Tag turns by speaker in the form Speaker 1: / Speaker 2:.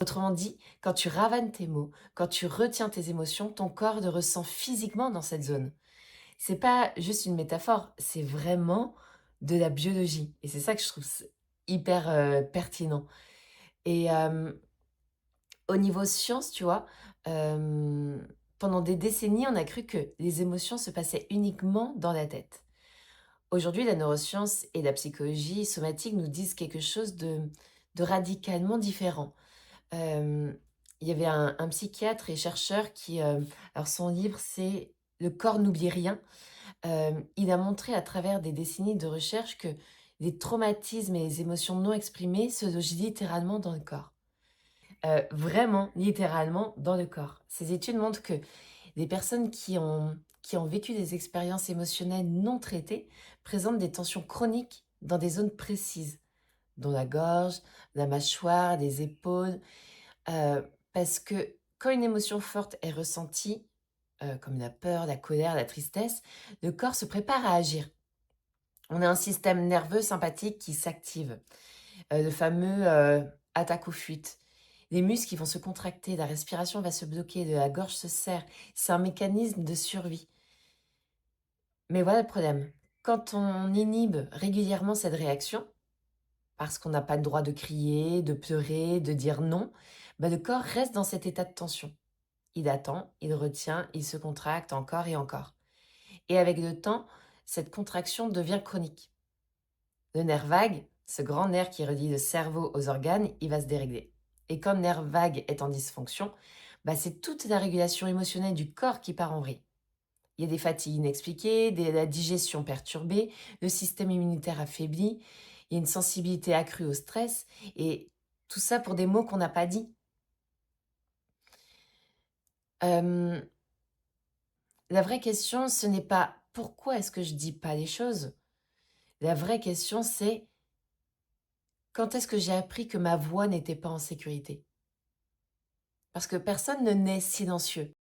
Speaker 1: Autrement dit, quand tu ravanes tes mots, quand tu retiens tes émotions, ton corps le ressent physiquement dans cette zone. C'est pas juste une métaphore, c'est vraiment de la biologie et c'est ça que je trouve hyper, pertinent et au niveau science, tu vois, pendant des décennies, on a cru que les émotions se passaient uniquement dans la tête. Aujourd'hui, la neuroscience et la psychologie somatique nous disent quelque chose de radicalement différent. Hem, il y avait un psychiatre et chercheur qui, alors son livre, c'est «Le corps n'oublie rien». Il a montré à travers des décennies de recherche que les traumatismes et les émotions non exprimées se logent littéralement dans le corps. Vraiment, littéralement dans le corps. Ces études montrent que les personnes qui ont vécu des expériences émotionnelles non traitées présentent des tensions chroniques dans des zones précises, dont la gorge, la mâchoire, les épaules, parce que quand une émotion forte est ressentie, comme la peur, la colère, la tristesse, le corps se prépare à agir. On a un système nerveux sympathique qui s'active, le fameux, attaque ou fuite. Les muscles qui vont se contracter, la respiration va se bloquer, de la gorge se serre. C'est un mécanisme de survie. Mais voilà le problème. Quand on inhibe régulièrement cette réaction, parce qu'on n'a pas le droit de crier, de pleurer, de dire non, bah, le corps reste dans cet état de tension. Il attend, il retient, il se contracte encore et encore. Et avec le temps, cette contraction devient chronique. Le nerf vague, ce grand nerf qui relie le cerveau aux organes, il va se dérégler. Et quand le nerf vague est en dysfonction, bah, c'est toute la régulation émotionnelle du corps qui part en vrille. Il y a des fatigues inexpliquées, la digestion perturbée, le système immunitaire affaibli, il y a une sensibilité accrue au stress, et tout ça pour des mots qu'on n'a pas dit. Euh, la vraie question, ce n'est pas pourquoi est-ce que je dis pas les choses. La vraie question, c'est quand est-ce que j'ai appris que ma voix n'était pas en sécurité? Parce que personne ne naît silencieux.